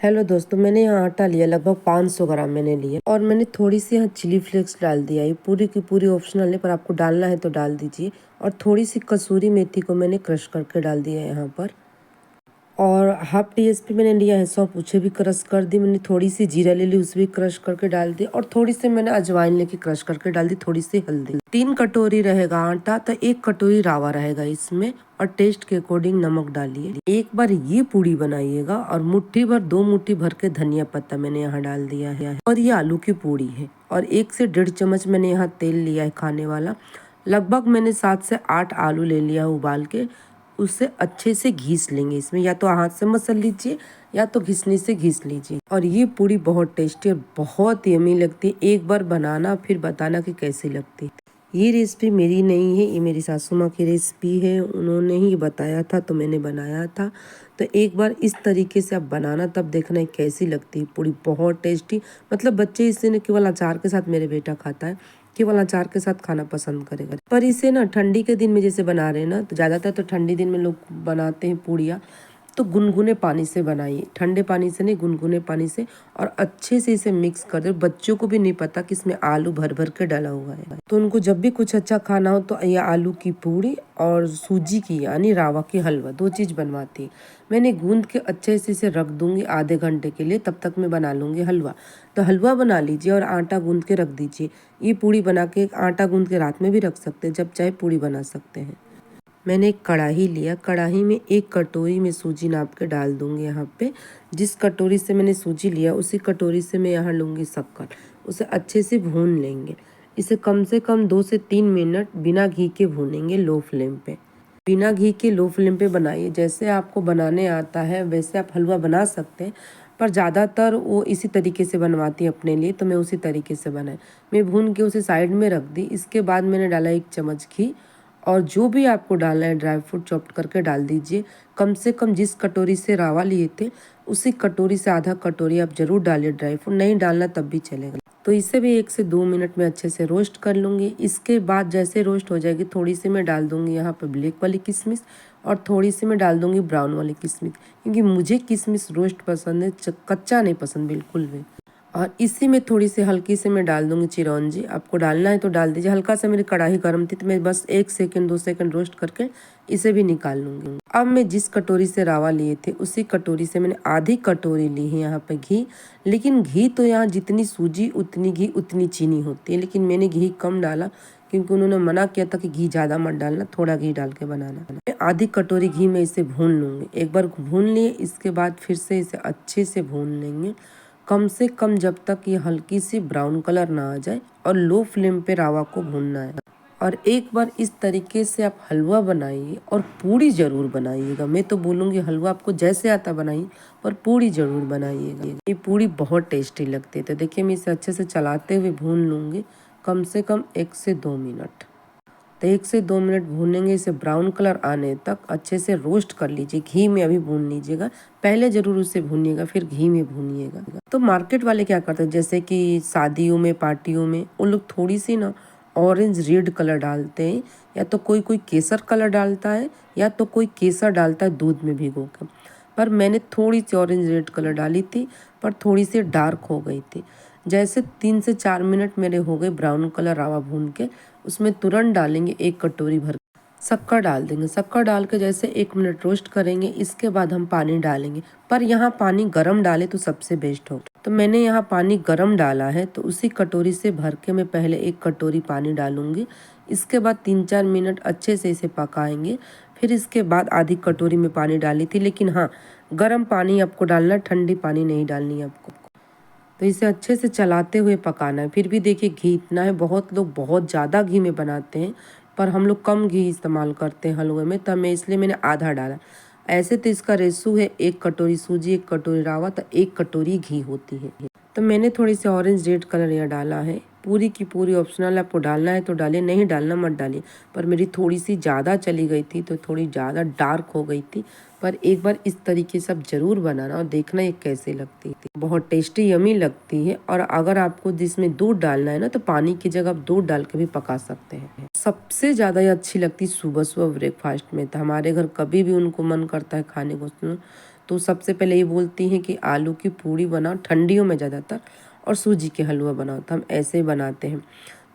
Hello दोस्तों, मैंने यहाँ आटा लिया, लगभग 500 ग्राम मैंने लिया और मैंने थोड़ी सी यहाँ चिली फ्लेक्स डाल दिया। ये पूरी की पूरी ऑप्शनल है, पर आपको डालना है तो डाल दीजिए। और थोड़ी सी कसूरी मेथी को मैंने क्रश करके डाल दिया है यहाँ पर। और हाफ टीएसपी मैंने लिया है सौंफ, उसे भी क्रश कर दी। मैंने थोड़ी सी जीरा ले ली, उसे भी क्रश करके डाल दी। और थोड़ी सी मैंने अजवाइन लेके क्रश करके डाल दी, थोड़ी सी हल्दी। 3 कटोरी रहेगा आटा, तो 1 कटोरी रावा रहेगा इसमें। और टेस्ट के अकॉर्डिंग नमक डालिए। एक बार ये पूड़ी बनाइएगा। और मुट्ठी भर 2 मुट्ठी भर के धनिया पत्ता मैंने यहाँ डाल दिया है। और ये आलू की पूड़ी है। और 1 से 1.5 चम्मच मैंने यहाँ तेल लिया है खाने वाला। लगभग मैंने 7 से 8 आलू ले लिया उबाल के। उससे अच्छे से घिस लेंगे। इसमें या तो हाथ से मसल लीजिए या तो घिसनी से घिस लीजिए। और ये पूड़ी बहुत टेस्टी और बहुत यमी लगती है। एक बार बनाना फिर बताना कि कैसी लगती है। ये रेसिपी मेरी नहीं है, ये मेरी सासू माँ की रेसिपी है। उन्होंने ही बताया था तो मैंने बनाया था। तो एक बार इस तरीके से आप बनाना, तब देखना है कैसी लगती है पूड़ी। बहुत टेस्टी, मतलब बच्चे इसे न केवल अचार के साथ, मेरे बेटा खाता है, केवल अचार के साथ खाना पसंद करेगा। पर इसे ना ठंडी के दिन में जैसे बना रहे हैं ना, तो ज़्यादातर तो ठंडी दिन में लोग बनाते हैं पूड़ियाँ, तो गुनगुने पानी से बनाइए, ठंडे पानी से नहीं, गुनगुने पानी से। और अच्छे से इसे मिक्स कर दे। बच्चों को भी नहीं पता कि इसमें आलू भर भर के डाला हुआ है। तो उनको जब भी कुछ अच्छा खाना हो तो ये आलू की पूड़ी और सूजी की यानी रावा की हलवा, 2 चीज़ बनवाती है। मैंने गूंद के अच्छे से इसे रख दूंगी आधे घंटे के लिए, तब तक मैं बना लूँगी हलवा। तो हलवा बना लीजिए और आटा गूंद के रख दीजिए। ये पूड़ी बना के आटा गूंद के रात में भी रख सकते हैं, जब चाहे पूड़ी बना सकते हैं। मैंने एक कढ़ाई लिया, कढ़ाई में 1 कटोरी में सूजी नाप के डाल दूंगी यहाँ पे। जिस कटोरी से मैंने सूजी लिया उसी कटोरी से मैं यहाँ लूँगी शक्कर। उसे अच्छे से भून लेंगे। इसे कम से कम 2 से 3 मिनट बिना घी के भूनेंगे, लो फ्लेम पे। बिना घी के लो फ्लेम पे बनाइए। जैसे आपको बनाने आता है वैसे आप हलवा बना सकते हैं, पर ज़्यादातर वो इसी तरीके से बनवाती है अपने लिए, तो मैं उसी तरीके से बनाए। मैं भून के उसे साइड में रख दी। इसके बाद मैंने डाला 1 चम्मच घी। और जो भी आपको डालना है ड्राई फ्रूट चॉप्ड करके डाल दीजिए। कम से कम जिस कटोरी से रावा लिए थे उसी कटोरी से आधा कटोरी आप ज़रूर डालिए ड्राई फ्रूट, नहीं डालना तब भी चलेगा। तो इसे भी 1 से 2 मिनट में अच्छे से रोस्ट कर लूँगी। इसके बाद जैसे रोस्ट हो जाएगी, थोड़ी सी मैं डाल दूँगी यहाँ पर ब्लैक वाली किशमिश और थोड़ी सी मैं डाल दूँगी ब्राउन वाली किशमिश, क्योंकि मुझे किशमिश रोस्ट पसंद है, कच्चा नहीं पसंद बिल्कुल भी। और इसी में थोड़ी सी हल्की से मैं डाल दूंगी चिरौंजी। आपको डालना है तो डाल दीजिए। हल्का सा मेरी कढ़ाई गर्म थी तो मैं बस 1 सेकंड 2 सेकंड रोस्ट करके इसे भी निकाल लूँगी। अब मैं जिस कटोरी से रावा लिए थे उसी कटोरी से मैंने आधी कटोरी ली है यहाँ पे घी। लेकिन घी तो यहाँ जितनी सूजी उतनी घी उतनी चीनी होती है, लेकिन मैंने घी कम डाला क्योंकि उन्होंने मना किया था कि घी ज़्यादा मत डालना, थोड़ा घी डाल के बनाना। मैं आधी कटोरी घी में इसे भून लूँगी। एक बार भून लिए, इसके बाद फिर से इसे अच्छे से भून लेंगे, कम से कम जब तक ये हल्की सी ब्राउन कलर ना आ जाए। और लो फ्लेम पे रावा को भूनना है। और एक बार इस तरीके से आप हलवा बनाइए और पूड़ी ज़रूर बनाइएगा। मैं तो बोलूँगी हलवा आपको जैसे आता बनाइए, पर पूड़ी ज़रूर बनाइएगा। ये पूड़ी बहुत टेस्टी लगती है। तो देखिए मैं इसे अच्छे से चलाते हुए भून लूँगी, कम से कम 1 से 2 मिनट। तो 1 से 2 मिनट भूनेंगे। इसे ब्राउन कलर आने तक अच्छे से रोस्ट कर लीजिए। घी में अभी भून लीजिएगा, पहले ज़रूर उसे भूनिएगा फिर घी में भूनिएगा। तो मार्केट वाले क्या करते हैं, जैसे कि शादियों में पार्टियों में वो लोग थोड़ी सी ना ऑरेंज रेड कलर डालते हैं, या तो कोई कोई केसर कलर डालता है या तो कोई केसर डालता है दूध में भिगो कर। पर मैंने थोड़ी सी ऑरेंज रेड कलर डाली थी, पर थोड़ी सी डार्क हो गई थी। जैसे 3 से 4 मिनट मेरे हो गए ब्राउन कलर रावा भून के, उसमें तुरंत डालेंगे 1 कटोरी भर शक्कर डाल देंगे। शक्कर डाल के जैसे 1 मिनट रोस्ट करेंगे, इसके बाद हम पानी डालेंगे। पर यहाँ पानी गरम डाले तो सबसे बेस्ट हो। तो मैंने यहाँ पानी गरम डाला है, तो उसी कटोरी से भर के मैं पहले 1 कटोरी पानी डालूंगी। इसके बाद 3-4 मिनट अच्छे से इसे पकाएंगे। फिर इसके बाद आधी कटोरी में पानी डाली थी, लेकिन हाँ गर्म पानी आपको डालना, ठंडी पानी नहीं डालनी है आपको। तो इसे अच्छे से चलाते हुए पकाना है। फिर भी देखिए घी इतना है, बहुत लोग बहुत ज़्यादा घी में बनाते हैं, पर हम लोग कम घी इस्तेमाल करते हैं हलवे में, तब मैं इसलिए मैंने आधा डाला। ऐसे तो इसका रेशो है 1 कटोरी सूजी 1 कटोरी रावा, तो 1 कटोरी घी होती है। तो मैंने थोड़ी सी ऑरेंज रेड कलर यहाँ डाला है। पूरी की पूरी ऑप्शनल, आपको डालना है तो डालिए, नहीं डालना मत डालिए। पर मेरी थोड़ी सी ज़्यादा चली गई थी तो थोड़ी ज़्यादा डार्क हो गई थी। पर एक बार इस तरीके से आप ज़रूर बनाना और देखना ये कैसे लगती है। बहुत टेस्टी यमी लगती है। और अगर आपको जिसमें दूध डालना है ना, तो पानी की जगह आप दूध डाल के भी पका सकते हैं। सबसे ज़्यादा ये अच्छी लगती सुबह सुबह ब्रेकफास्ट में। तो हमारे घर कभी भी उनको मन करता है खाने को तो सबसे पहले ये बोलती हैं कि आलू की पूड़ी बनाओ ठंडियों में ज़्यादातर, और सूजी के हलवा बनाओ। तो हम ऐसे ही बनाते हैं।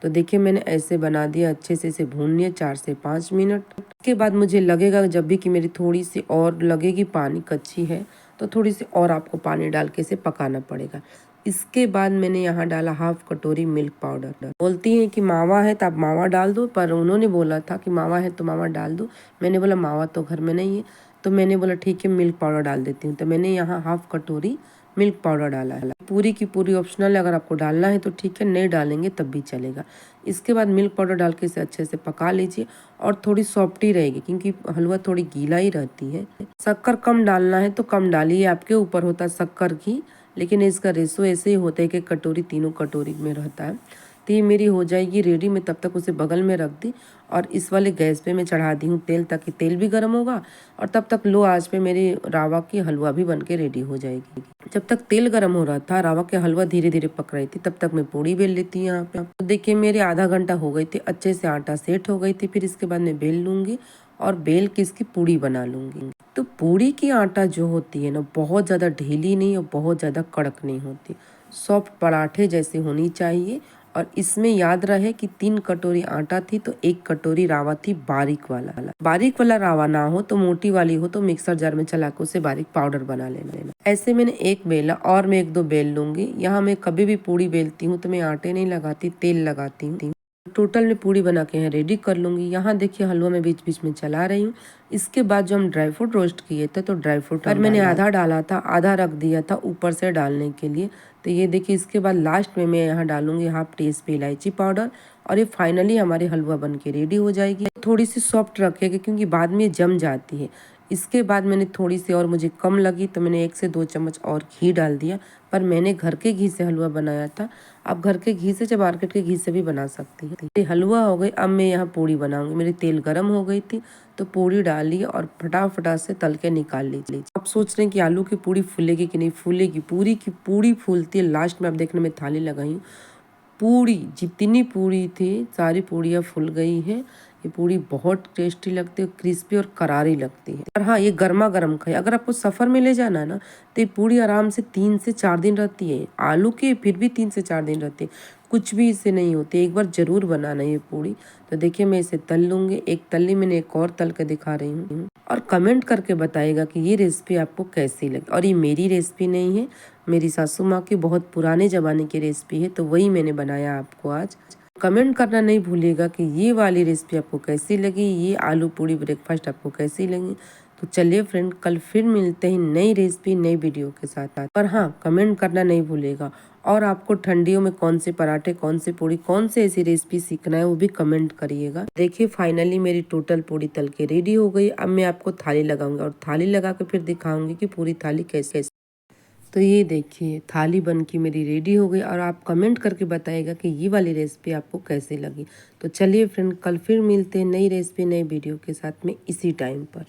तो देखिए मैंने ऐसे बना दिया, अच्छे से इसे भून लिया 4 से 5 मिनट। उसके बाद मुझे लगेगा जब भी कि मेरी थोड़ी सी और लगेगी पानी कच्ची है, तो थोड़ी सी और आपको पानी डाल के इसे पकाना पड़ेगा। इसके बाद मैंने यहाँ डाला हाफ कटोरी मिल्क पाउडर। बोलती हैं कि मावा है तो आप मावा डाल दो, पर उन्होंने बोला था कि मावा है तो मावा डाल दो। मैंने बोला मावा तो घर में नहीं है, तो मैंने बोला ठीक है मिल्क पाउडर डाल देती हूँ। तो मैंने यहाँ हाफ कटोरी मिल्क पाउडर डाला है। पूरी की पूरी ऑप्शनल है, अगर आपको डालना है तो ठीक है, नहीं डालेंगे तब भी चलेगा। इसके बाद मिल्क पाउडर डाल के इसे अच्छे से पका लीजिए, और थोड़ी सॉफ्टी रहेगी क्योंकि हलवा थोड़ी गीला ही रहती है। शक्कर कम डालना है तो कम डालिए, आपके ऊपर होता है शक्कर की, लेकिन इसका रेशो ऐसे ही होता है कि कटोरी 3 कटोरी में रहता है। तो ये मेरी हो जाएगी रेडी। मैं तब तक उसे बगल में रख दी, और इस वाले गैस पे मैं चढ़ा दी हूँ तेल, ताकि तेल भी गर्म होगा और तब तक लो आंच पे मेरी रावा की हलवा भी बन के रेडी हो जाएगी। जब तक तेल गर्म हो रहा था, रावा के हलवा धीरे धीरे पक रही थी, तब तक मैं पूड़ी बेल लेती हूँ यहाँ पे। तो देखिए मेरे आधा घंटा हो गई थी, अच्छे से आटा सेट हो गई थी। फिर इसके बाद मैं बेल लूँगी और बेल के इसकी पूड़ी बना लूँगी। तो पूड़ी की आटा जो होती है ना, बहुत ज़्यादा ढीली नहीं और बहुत ज़्यादा कड़क नहीं होती, सॉफ्ट पराठे जैसी होनी चाहिए। और इसमें याद रहे कि 3 कटोरी आटा थी तो 1 कटोरी रावा थी बारीक वाला रावा ना हो तो मोटी वाली हो तो मिक्सर जार में चला के उसे बारीक पाउडर बना लेना। ऐसे मैंने एक बेला, और मैं 1-2 बेल लूंगी। यहाँ मैं कभी भी पूड़ी बेलती हूँ तो मैं आटे नहीं लगाती, तेल लगाती हूँ। टोटल में पूड़ी बना के यहाँ रेडी कर लूंगी। यहाँ देखिए हलवा में बीच बीच में चला रही हूँ। इसके बाद जो हम ड्राई फ्रूट रोस्ट किए थे, तो ड्राई फ्रूट पर मैंने आधा डाला था, आधा रख दिया था ऊपर से डालने के लिए। तो ये देखिए इसके बाद लास्ट में मैं यहाँ डालूंगी हाफ टीस्पून इलायची पाउडर, और ये फाइनली हमारी हलवा बन के रेडी हो जाएगी। थोड़ी सी सॉफ्ट रखेगी क्योंकि बाद में जम जाती है। इसके बाद मैंने थोड़ी सी और मुझे कम लगी तो मैंने 1 से 2 चम्मच और घी डाल दिया, पर मैंने घर के घी से हलवा बनाया था। आप घर के घी से, जब मार्केट के घी से भी बना सकती है। ये हलवा हो गई। अब मैं यहाँ पूड़ी बनाऊंगी। मेरी तेल गर्म हो गई थी तो पूड़ी डाली और फटाफट से तल के निकाल लीजिए। आप सोच रहे हैं कि आलू की पूड़ी फूलेगी कि नहीं, फूलेगी। पूरी की पूड़ी फूलती है। लास्ट में आप देखने में थाली लगाई हूँ, पूड़ी जितनी पूड़ी थी सारी पूड़ियाँ फूल गई है। ये पूड़ी बहुत टेस्टी लगती है, क्रिस्पी और करारी लगती है। और हाँ, ये गर्मा गर्म खाए। अगर आपको सफ़र में ले जाना है ना, तो ये पूड़ी आराम से 3 से 4 दिन रहती है। आलू की फिर भी 3 से 4 दिन रहती है, कुछ भी इससे नहीं होती। एक बार ज़रूर बनाना ये पूड़ी। तो देखिए मैं इसे तल लूँगी। एक तली मैंने, एक और तल के दिखा रही हूँ। और कमेंट करके बताइएगा कि ये रेसिपी आपको कैसी लगी। और ये मेरी रेसिपी नहीं है, मेरी सासू माँ की बहुत पुराने ज़माने की रेसिपी है, तो वही मैंने बनाया आपको आज। कमेंट करना नहीं भूलिएगा कि ये वाली रेसिपी आपको कैसी लगी, ये आलू पूड़ी ब्रेकफास्ट आपको कैसी लगी। तो चलिए फ्रेंड, कल फिर मिलते हैं नई रेसिपी नई वीडियो के साथ। पर हाँ, कमेंट करना नहीं भूलिएगा। और आपको ठंडियों में कौन से पराठे, कौन से पूड़ी, कौन से ऐसी रेसिपी सीखना है, वो भी कमेंट करिएगा। देखिए फाइनली मेरी टोटल पूड़ी तल के रेडी हो गई। अब मैं आपको थाली लगाऊंगी, और थाली लगा के फिर दिखाऊंगी कि पूरी थाली कैसे। तो ये देखिए थाली बन के मेरी रेडी हो गई। और आप कमेंट करके बताइएगा कि ये वाली रेसिपी आपको कैसी लगी। तो चलिए फ्रेंड, कल फिर मिलते हैं नई रेसिपी नई वीडियो के साथ में इसी टाइम पर।